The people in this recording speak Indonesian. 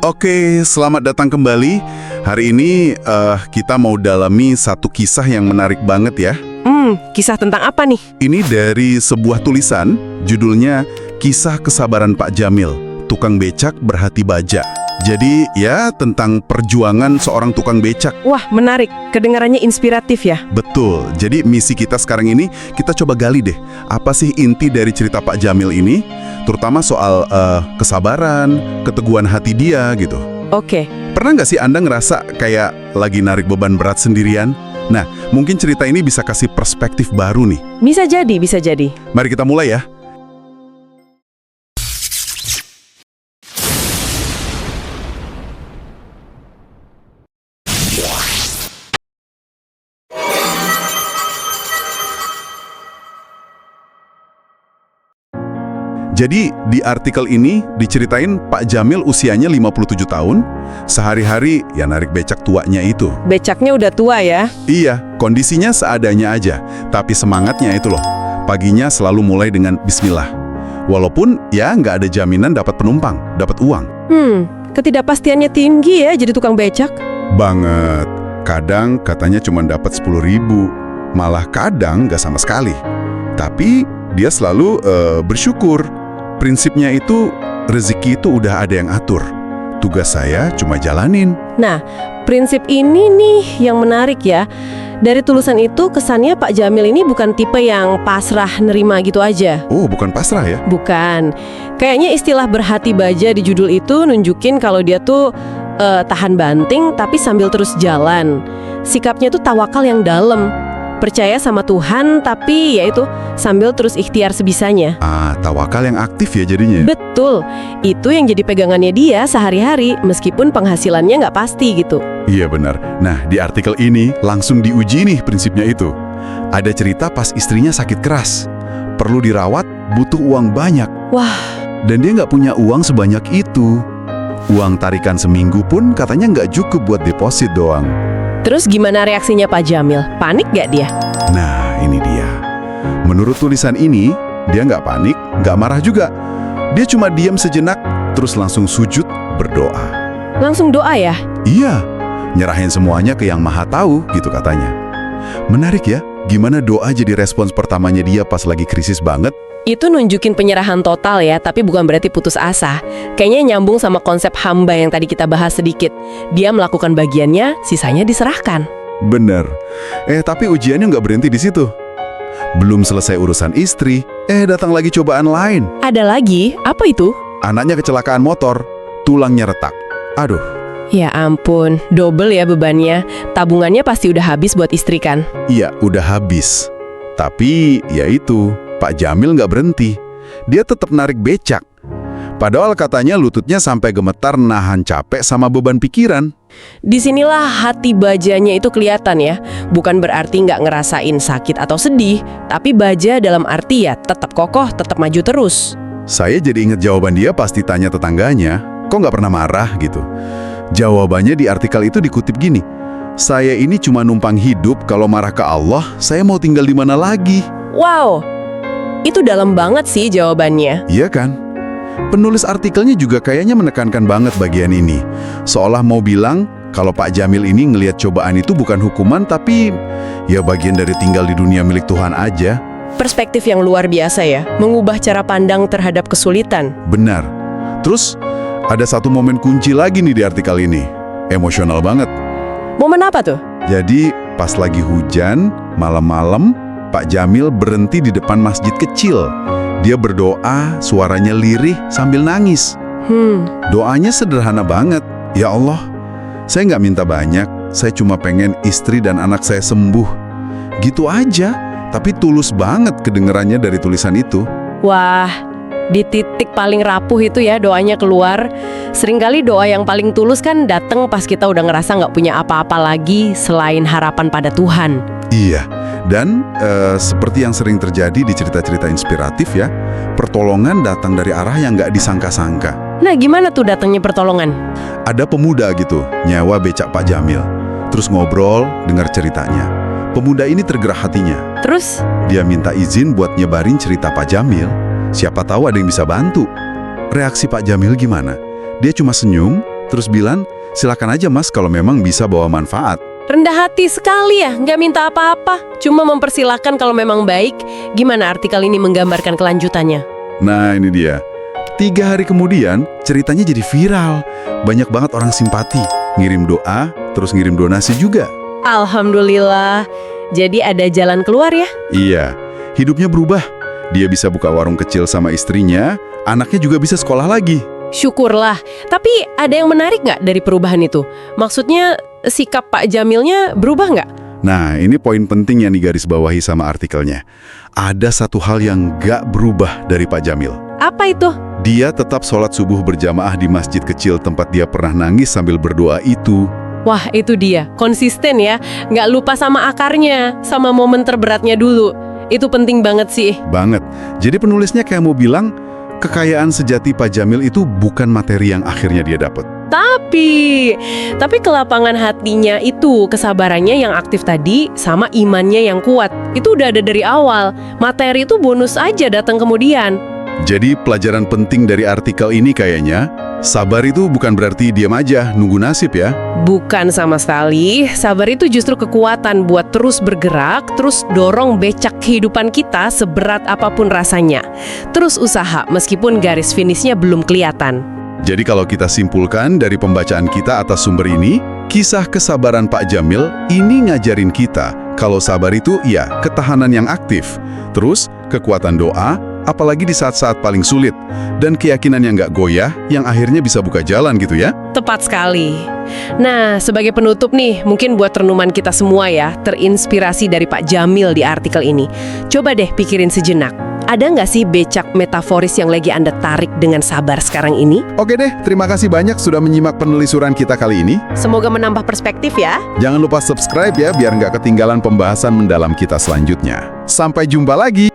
Oke, selamat datang kembali. Hari ini kita mau dalami satu kisah yang menarik banget ya. Kisah tentang apa nih? Ini dari sebuah tulisan, judulnya Kisah Kesabaran Pak Jamil, Tukang Becak Berhati Baja. Jadi ya tentang perjuangan seorang tukang becak. Wah, menarik. Kedengarannya inspiratif ya. Betul, jadi misi kita sekarang ini, kita coba gali deh, apa sih inti dari cerita Pak Jamil ini, terutama soal kesabaran, keteguhan hati dia gitu. Oke. Pernah nggak sih Anda ngerasa kayak lagi narik beban berat sendirian? Nah, mungkin cerita ini bisa kasih perspektif baru nih. Bisa jadi, bisa jadi. Mari kita mulai ya. Jadi di artikel ini diceritain Pak Jamil usianya 57 tahun, sehari-hari ya narik becak tuanya itu. Becaknya udah tua ya. Iya, kondisinya seadanya aja, tapi semangatnya itu loh. Paginya selalu mulai dengan bismillah. Walaupun ya nggak ada jaminan dapat penumpang, dapat uang. Ketidakpastiannya tinggi ya jadi tukang becak. Banget. Kadang katanya cuma dapat 10.000, malah kadang nggak sama sekali. Tapi dia selalu bersyukur. Prinsipnya itu, rezeki itu udah ada yang atur. Tugas saya cuma jalanin. Nah, prinsip ini nih yang menarik ya. Dari tulisan itu kesannya Pak Jamil ini bukan tipe yang pasrah nerima gitu aja. Oh, bukan pasrah ya? Bukan. Kayaknya istilah berhati baja di judul itu nunjukin kalau dia tuh tahan banting tapi sambil terus jalan. Sikapnya tuh tawakal yang dalam. Percaya sama Tuhan tapi ya itu sambil terus ikhtiar sebisanya. Tawakal yang aktif ya jadinya. Betul. Itu yang jadi pegangannya dia sehari-hari meskipun penghasilannya nggak pasti gitu. Iya benar. Nah, di artikel ini langsung diuji nih prinsipnya itu. Ada cerita pas istrinya sakit keras. Perlu dirawat, butuh uang banyak. Wah. Dan dia nggak punya uang sebanyak itu. Uang tarikan seminggu pun katanya nggak cukup buat deposit doang. Terus gimana reaksinya Pak Jamil? Panik gak dia? Nah, ini dia. Menurut tulisan ini, dia nggak panik, nggak marah juga. Dia cuma diam sejenak, terus langsung sujud berdoa. Langsung doa ya? Iya, nyerahin semuanya ke Yang Maha Tahu, gitu katanya. Menarik ya, gimana doa jadi respons pertamanya dia pas lagi krisis banget? Itu nunjukin penyerahan total ya, tapi bukan berarti putus asa. Kayaknya nyambung sama konsep hamba yang tadi kita bahas sedikit. Dia melakukan bagiannya, sisanya diserahkan. Bener. Tapi ujiannya nggak berhenti di situ. Belum selesai urusan istri, datang lagi cobaan lain. Ada lagi? Apa itu? Anaknya kecelakaan motor, tulangnya retak. Aduh. Ya ampun, double ya bebannya. Tabungannya pasti udah habis buat istri kan? Iya, udah habis. Tapi, ya itu, Pak Jamil nggak berhenti. Dia tetap narik becak. Padahal katanya lututnya sampai gemetar nahan capek sama beban pikiran. Disinilah hati bajanya itu kelihatan ya. Bukan berarti nggak ngerasain sakit atau sedih, tapi baja dalam arti ya tetap kokoh, tetap maju terus. Saya jadi inget jawaban dia pas ditanya tetangganya, kok nggak pernah marah gitu. Jawabannya di artikel itu dikutip gini, saya ini cuma numpang hidup, kalau marah ke Allah, saya mau tinggal di mana lagi? Wow, itu dalam banget sih jawabannya. Iya kan? Penulis artikelnya juga kayaknya menekankan banget bagian ini. Seolah mau bilang, kalau Pak Jamil ini ngelihat cobaan itu bukan hukuman, tapi ya bagian dari tinggal di dunia milik Tuhan aja. Perspektif yang luar biasa ya, mengubah cara pandang terhadap kesulitan. Benar. Terus, ada satu momen kunci lagi nih di artikel ini. Emosional banget. Momen apa tuh? Jadi, pas lagi hujan, malam-malam, Pak Jamil berhenti di depan masjid kecil. Dia berdoa, suaranya lirih sambil nangis. Doanya sederhana banget. Ya Allah, saya nggak minta banyak, saya cuma pengen istri dan anak saya sembuh. Gitu aja, tapi tulus banget kedengerannya dari tulisan itu. Wah, di titik paling rapuh itu ya doanya keluar. Seringkali doa yang paling tulus kan datang pas kita udah ngerasa nggak punya apa-apa lagi selain harapan pada Tuhan. Iya, dan seperti yang sering terjadi di cerita-cerita inspiratif ya, pertolongan datang dari arah yang nggak disangka-sangka. Nah, gimana tuh datangnya pertolongan? Ada pemuda gitu, nyewa becak Pak Jamil. Terus ngobrol, dengar ceritanya. Pemuda ini tergerak hatinya. Terus? Dia minta izin buat nyebarin cerita Pak Jamil. Siapa tahu ada yang bisa bantu. Reaksi Pak Jamil gimana? Dia cuma senyum, terus bilang, silakan aja mas kalau memang bisa bawa manfaat. Rendah hati sekali ya, nggak minta apa-apa. Cuma mempersilahkan kalau memang baik. Gimana artikel ini menggambarkan kelanjutannya? Nah ini dia. 3 hari kemudian, ceritanya jadi viral. Banyak banget orang simpati. Ngirim doa, terus ngirim donasi juga. Alhamdulillah. Jadi ada jalan keluar ya? Iya, hidupnya berubah. Dia bisa buka warung kecil sama istrinya, anaknya juga bisa sekolah lagi. Syukurlah. Tapi ada yang menarik nggak dari perubahan itu? Maksudnya sikap Pak Jamilnya berubah nggak? Nah, ini poin penting yang digarisbawahi sama artikelnya. Ada satu hal yang gak berubah dari Pak Jamil. Apa itu? Dia tetap sholat subuh berjamaah di masjid kecil tempat dia pernah nangis sambil berdoa itu. Wah, itu dia. Konsisten ya. Nggak lupa sama akarnya, sama momen terberatnya dulu. Itu penting banget sih. Banget. Jadi penulisnya kayak mau bilang, kekayaan sejati Pak Jamil itu bukan materi yang akhirnya dia dapat. Tapi kelapangan hatinya itu, kesabarannya yang aktif tadi, sama imannya yang kuat. Itu udah ada dari awal. Materi itu bonus aja datang kemudian. Jadi pelajaran penting dari artikel ini kayaknya, sabar itu bukan berarti diam aja, nunggu nasib ya. Bukan sama sekali. Sabar itu justru kekuatan buat terus bergerak, terus dorong becak kehidupan kita seberat apapun rasanya. Terus usaha meskipun garis finishnya belum kelihatan. Jadi kalau kita simpulkan dari pembacaan kita atas sumber ini, kisah kesabaran Pak Jamil ini ngajarin kita kalau sabar itu ya ketahanan yang aktif, terus kekuatan doa, apalagi di saat-saat paling sulit, dan keyakinan yang nggak goyah yang akhirnya bisa buka jalan gitu ya. Tepat sekali. Nah, sebagai penutup nih, mungkin buat renungan kita semua ya, terinspirasi dari Pak Jamil di artikel ini. Coba deh pikirin sejenak. Ada nggak sih becak metaforis yang lagi Anda tarik dengan sabar sekarang ini? Oke deh, terima kasih banyak sudah menyimak penelusuran kita kali ini. Semoga menambah perspektif ya. Jangan lupa subscribe ya, biar nggak ketinggalan pembahasan mendalam kita selanjutnya. Sampai jumpa lagi!